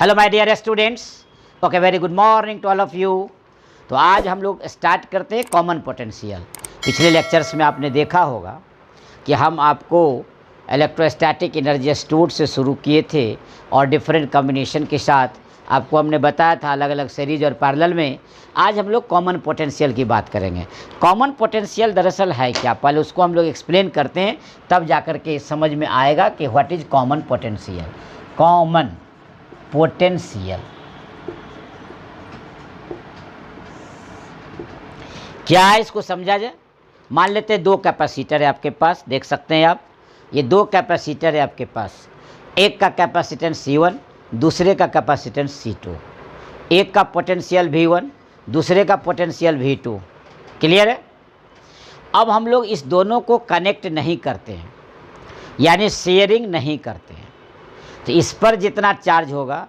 Hello my dear students, okay very good morning to all of you. तो आज हम लोग स्टार्ट करते हैं कॉमन पोटेंशियल। पिछले लेक्चर्स में आपने देखा होगा कि हम आपको इलेक्ट्रोस्टैटिक एनर्जी स्टोर्ड से शुरू किए थे और डिफरेंट कॉम्बिनेशन के साथ आपको हमने बताया था अलग अलग सीरीज और पैरेलल में। आज हम लोग कॉमन पोटेंशियल की बात करेंगे। कॉमन पोटेंशियल दरअसल है क्या, पहले उसको हम लोग एक्सप्लेन करते हैं, तब जाकर के समझ में आएगा कि what is common potential. Common potential क्या है, इसको समझा जाए। मान लेते हैं दो कैपेसिटर है आपके पास, देख सकते हैं आप, ये दो कैपेसिटर है आपके पास। एक का कैपेसिटेंस C1, दूसरे का कैपेसिटेंस C2। एक का पोटेंशियल V1, दूसरे का पोटेंशियल V2। क्लियर है। अब हम लोग इस दोनों को कनेक्ट नहीं करते हैं, यानी शेयरिंग नहीं करते हैं। तो इस पर जितना चार्ज होगा,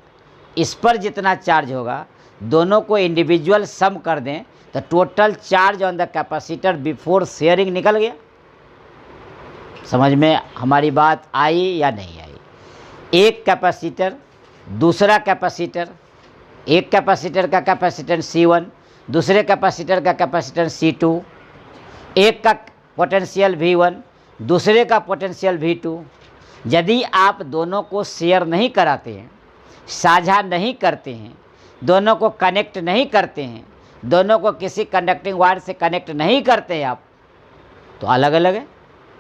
इस पर जितना चार्ज होगा, दोनों को इंडिविजुअल सम कर दें तो total charge on the capacitor before sharing निकल गया। समझ में हमारी बात आई या नहीं आई। एक कैपेसिटर, दूसरा कैपेसिटर, एक कैपेसिटर का कैपेसिटेंस C1, दूसरे कैपेसिटर का कैपेसिटेंस C2। एक का पोटेंशियल V1, दूसरे का पोटेंशियल V2। यदि आप दोनों को शेयर नहीं कराते हैं, साझा नहीं करते हैं, दोनों को कनेक्ट नहीं करते हैं, दोनों को किसी कंडक्टिंग वायर से कनेक्ट नहीं करते हैं आप, तो अलग अलग है।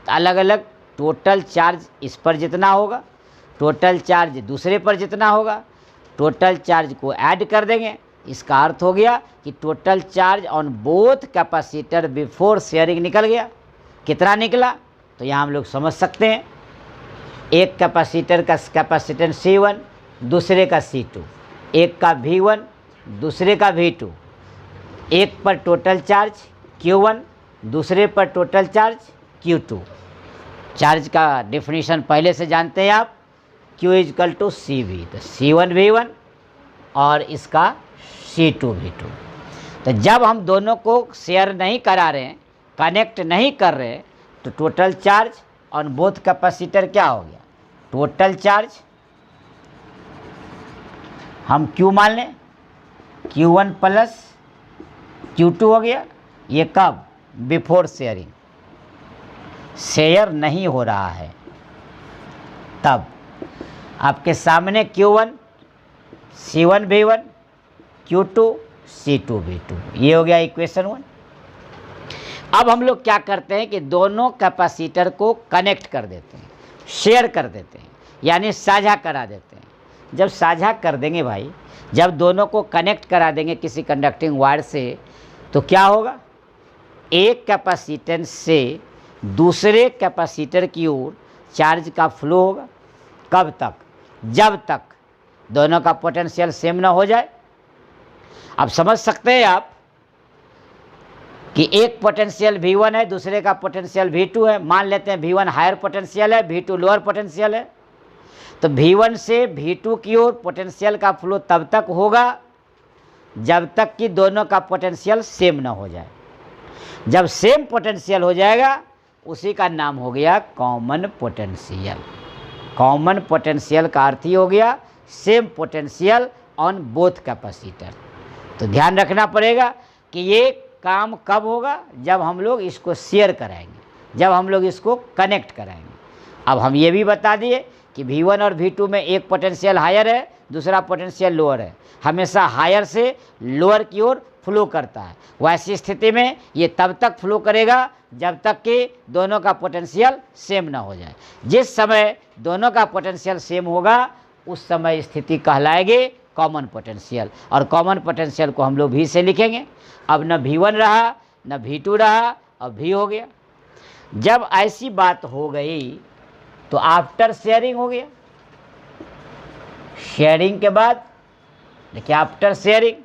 तो अलग अलग टोटल चार्ज इस पर जितना होगा, टोटल चार्ज दूसरे पर जितना होगा, टोटल चार्ज को ऐड कर देंगे। इसका अर्थ हो गया कि total charge on both capacitor before sharing निकल गया। कितना निकला, तो यहाँ हम लोग समझ सकते हैं। एक कैपेसिटर का कैपेसिटेंस C1, दूसरे का C2। एक का V1, दूसरे का V2। एक पर टोटल चार्ज Q1, दूसरे पर टोटल चार्ज Q2। चार्ज का डेफिनेशन पहले से जानते हैं आप, Q इजकल टू CV। तो C1 V1 और इसका C2 V2। तो जब हम दोनों को शेयर नहीं करा रहे हैं, कनेक्ट नहीं कर रहे हैं, तो total charge on both capacitor क्या हो गया, टोटल चार्ज हम Q मान लें, Q1 प्लस Q2 हो गया। ये कब, बिफोर शेयरिंग, शेयर नहीं हो रहा है तब। आपके सामने Q1 C1 V1, Q2 C2 V2। ये हो गया इक्वेशन 1। अब हम लोग क्या करते हैं कि दोनों कैपेसिटर को कनेक्ट कर देते हैं, शेयर कर देते हैं, यानी साझा करा देते हैं। जब साझा कर देंगे भाई, जब दोनों को कनेक्ट करा देंगे किसी कंडक्टिंग वायर से, तो क्या होगा, एक कैपेसिटेंस से दूसरे कैपेसिटर की ओर चार्ज का फ्लो होगा। कब तक, जब तक दोनों का पोटेंशियल सेम ना हो जाए। अब समझ सकते हैं आप कि एक पोटेंशियल V1 है, दूसरे का पोटेंशियल V2 है। मान लेते हैं V1 हायर पोटेंशियल है, V2 लोअर पोटेंशियल है। तो V1 से V2 की ओर पोटेंशियल का फ्लो तब तक होगा जब तक कि दोनों का पोटेंशियल सेम ना हो जाए। जब सेम पोटेंशियल हो जाएगा, उसी का नाम हो गया कॉमन पोटेंशियल। कॉमन पोटेंशियल का अर्थ ही हो गया same potential on both capacitor. तो ध्यान रखना पड़ेगा कि ये काम कब होगा, जब हम लोग इसको शेयर कराएंगे, जब हम लोग इसको कनेक्ट कराएंगे। अब हम ये भी बता दिए कि V1 और V2 में एक पोटेंशियल हायर है, दूसरा पोटेंशियल लोअर है। हमेशा हायर से लोअर की ओर फ्लो करता है। वैसी स्थिति में ये तब तक फ्लो करेगा जब तक कि दोनों का पोटेंशियल सेम ना हो जाए। जिस समय दोनों का पोटेंशियल सेम होगा, उस समय स्थिति कहलाएगी कॉमन पोटेंशियल। और कॉमन पोटेंशियल को हम लोग V से लिखेंगे। अब न V1 रहा, न V2 रहा, अब V हो गया। जब ऐसी बात हो गई तो आफ्टर शेयरिंग हो गया। शेयरिंग के बाद देखिए, आफ्टर शेयरिंग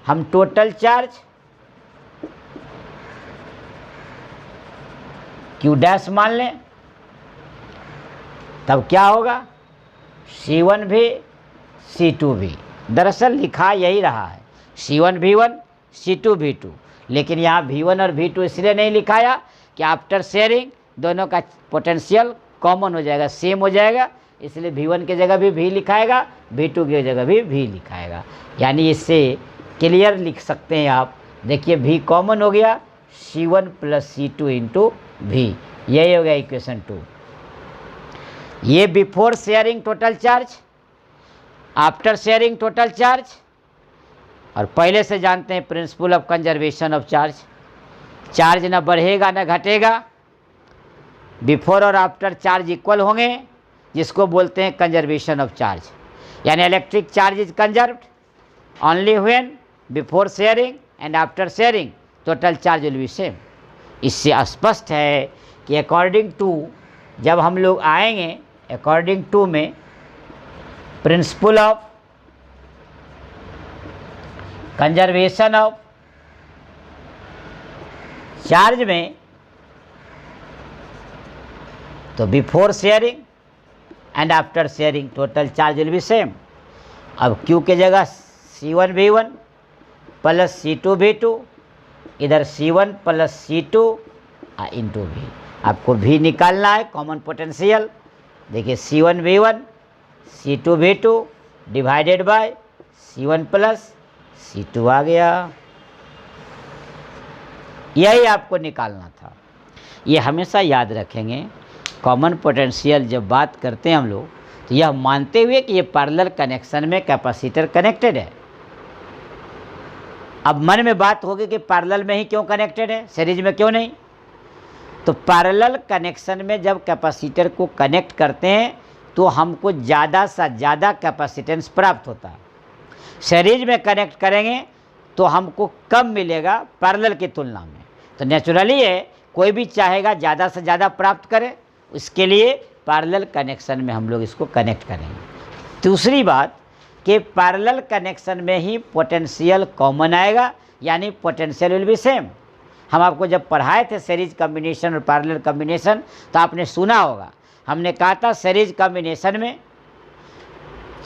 हम टोटल चार्ज Q डैश मान लें, तब क्या होगा, C1 भी C2 भी। दरअसल लिखा यही रहा है, C1 V1 C2 V2। लेकिन यहाँ V1 और V2 इसलिए नहीं लिखाया कि आफ्टर शेयरिंग दोनों का पोटेंशियल कॉमन हो जाएगा, सेम हो जाएगा, इसलिए V1 की जगह भी V लिखाएगा, V2 की जगह भी V लिखाएगा। यानी इससे क्लियर लिख सकते हैं आप। देखिए V कॉमन हो गया, C1 plus C2 into V, यही हो गया इक्वेशन 2। ये before sharing total charge, after sharing total charge, और पहले से जानते हैं principle of conservation of charge, charge ना बढ़ेगा ना घटेगा, बिफोर और आफ्टर चार्ज इक्वल होंगे, जिसको बोलते हैं कंजर्वेशन ऑफ चार्ज। यानी electric charge is conserved only when before sharing and after sharing total charge will be same. इससे स्पष्ट है कि अकॉर्डिंग टू, जब हम लोग आएंगे अकॉर्डिंग टू में principal of conservation of charge में, तो before sharing and after sharing total charge will be same. अब Q के जगह C1 V1 plus C2 V2, इधर C1 plus C2 into V। आपको V निकालना है, कॉमन पोटेंशियल। देखिए C1 V1 C2 V2 divided by C1 plus C2 आ गया। यही आपको निकालना था। ये हमेशा याद रखेंगे, कॉमन पोटेंशियल जब बात करते हैं हम लोग, तो यह मानते हुए कि ये पैरेलल कनेक्शन में कैपेसिटर कनेक्टेड है। अब मन में बात होगी कि पैरेलल में ही क्यों कनेक्टेड है, सीरीज में क्यों नहीं? तो पैरेलल कनेक्शन में जब कैपेसिटर को कनेक्ट करते हैं तो हमको ज़्यादा से ज़्यादा कैपेसिटेंस प्राप्त होता है। सीरीज में कनेक्ट करेंगे तो हमको कम मिलेगा पैरेलल की तुलना में। तो नेचुरली है, कोई भी चाहेगा ज़्यादा से ज़्यादा प्राप्त करे, इसके लिए पैरेलल कनेक्शन में हम लोग इसको कनेक्ट करेंगे। दूसरी बात कि पैरेलल कनेक्शन में ही पोटेंशियल कॉमन आएगा, यानी पोटेंशियल विल बी सेम। हम आपको जब पढ़ाए थे सीरीज कॉम्बिनेशन और पैरेलल कॉम्बिनेशन, तो आपने सुना होगा, हमने कहा था सीरीज कॉम्बिनेशन में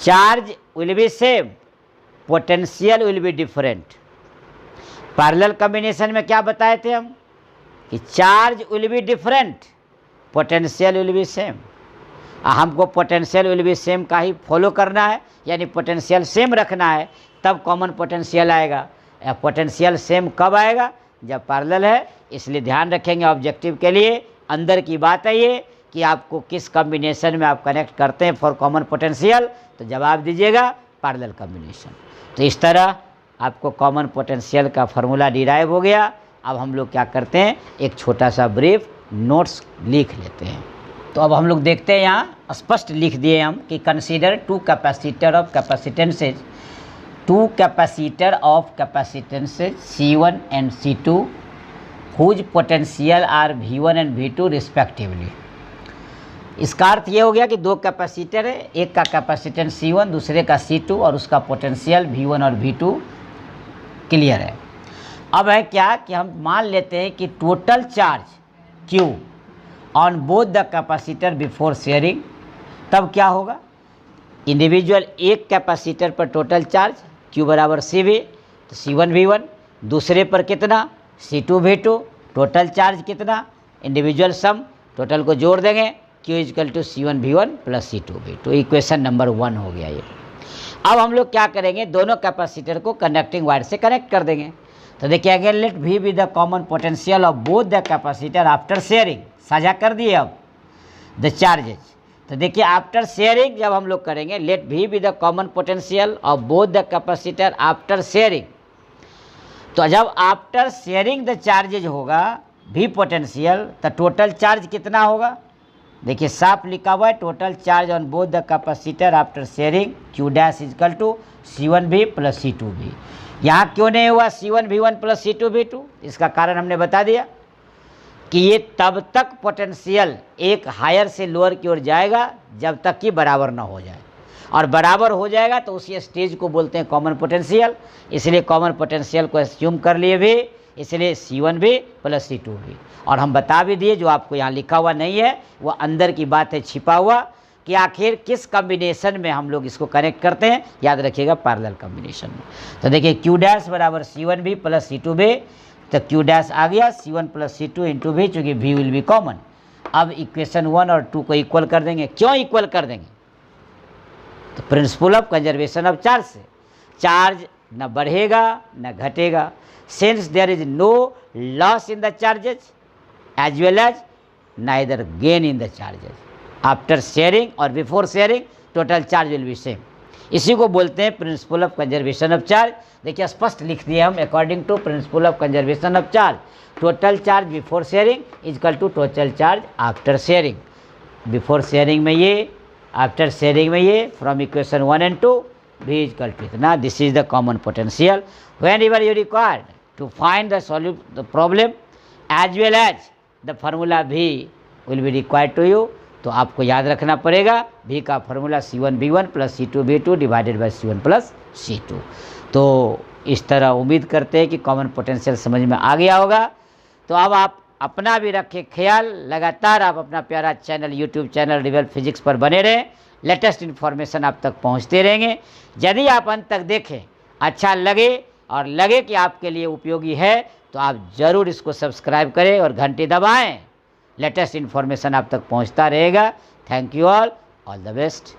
charge will be same, potential will be different. Parallel combination में क्या बताए थे हम कि charge will be different, potential will be same. हमको पोटेंशियल विल बी सेम का ही फॉलो करना है, यानी पोटेंशियल सेम रखना है, तब कॉमन पोटेंशियल आएगा। पोटेंशियल सेम कब आएगा? जब पैरेलल है। इसलिए ध्यान रखेंगे ऑब्जेक्टिव के लिए। अंदर की बात है ये कि आपको किस कॉम्बिनेशन में आप कनेक्ट करते हैं फॉर कॉमन पोटेंशियल, तो जवाब दीजिएगा पैरेलल कॉम्बिनेशन। तो इस तरह आपको कॉमन पोटेंशियल का फार्मूला डिराइव हो गया। अब हम लोग क्या करते हैं, एक छोटा सा ब्रीफ नोट्स लिख लेते हैं। तो अब हम लोग देखते हैं, यहाँ स्पष्ट लिख दिए हम कि consider two capacitor of capacitances, two capacitor of capacitances C1 and C2 whose potential are V1 and V2 respectively. इसका अर्थ ये हो गया कि दो कैपेसिटर है, एक का कैपेसिटेंस C1 दूसरे का C2 और उसका पोटेंशियल V1 और V2 क्लियर है। अब है क्या कि हम मान लेते हैं कि total charge Q on both the capacitor before sharing, तब क्या होगा, इंडिविजुअल एक कैपेसिटर पर टोटल चार्ज Q बराबर CV, तो C1 V1, दूसरे पर कितना C2 V2, टोटल चार्ज कितना, इंडिविजुअल सम, टोटल को जोड़ देंगे, Q equal to C1 V1 plus C2 V2। Equation number 1 हो गया ये। अब हम लोग क्या करेंगे, दोनों कैपेसिटर को कनेक्टिंग वायर से कनेक्ट कर देंगे। तो देखिए again let V be the common potential of both the capacitor after sharing, साझा कर दिए अब द चार्जेज। तो देखिए आफ्टर शेयरिंग जब हम लोग करेंगे, let V be the common potential of both the capacitor after sharing, तो जब आफ्टर शेयरिंग द चार्जेज होगा V पोटेंशियल, तो टोटल चार्ज कितना होगा, देखिए साफ लिखा हुआ है, total charge on both the capacitor after sharing Q dash equal to C1 V plus C2 V। यहाँ क्यों नहीं हुआ C1 V1 plus C2 V2? इसका कारण हमने बता दिया कि ये तब तक पोटेंशियल एक हायर से लोअर की ओर जाएगा जब तक कि बराबर ना हो जाए, और बराबर हो जाएगा तो उसी स्टेज को बोलते हैं कॉमन पोटेंशियल। इसलिए कॉमन पोटेंशियल को एज्यूम कर लिए भी, इसलिए C1 भी प्लस C2 भी। और हम बता भी दिए, जो आपको यहाँ लिखा हुआ नहीं है वो अंदर की बात है छिपा हुआ, कि आखिर किस कॉम्बिनेशन में हम लोग इसको कनेक्ट करते हैं। याद रखिएगा पैरेलल कॉम्बिनेशन में। तो देखिए Q डैश बराबर C1 भी प्लस C2 भी, तो Q डैश आ गया C1 plus C2 into V, चूँकि V विल बी कॉमन। अब इक्वेशन 1 और 2 को इक्वल कर देंगे। क्यों इक्वल कर देंगे, तो principle of conservation of charge से चार्ज न बढ़ेगा न घटेगा, since there is no loss in the charges as well as neither gain in the charges. After sharing और before sharing total charge will be same. इसी को बोलते हैं principle of conservation of charge. देखिए स्पष्ट लिख दिए हम, according to principle of conservation of charge total charge before sharing is equal to total charge after sharing. Before sharing में ये, आफ्टर शेयरिंग में ये, from equation 1 and 2 V is equal to इतना। This is the common potential. whenever you required to find the problem as well as the formula V will be required to you, तो आपको याद रखना पड़ेगा V का formula C1V1 plus C2V2 divided by C1 plus C2। तो इस तरह उम्मीद करते हैं कि कॉमन पोटेंशियल समझ में आ गया होगा। तो अब आप अपना भी रखें ख्याल, लगातार आप अपना प्यारा channel YouTube channel real physics पर बने रहें, लेटेस्ट इन्फॉर्मेशन आप तक पहुंचते रहेंगे। यदि आप अंत तक देखें, अच्छा लगे और लगे कि आपके लिए उपयोगी है, तो आप ज़रूर इसको सब्सक्राइब करें और घंटी दबाएं। लेटेस्ट इन्फॉर्मेशन आप तक पहुंचता रहेगा। Thank you all the best.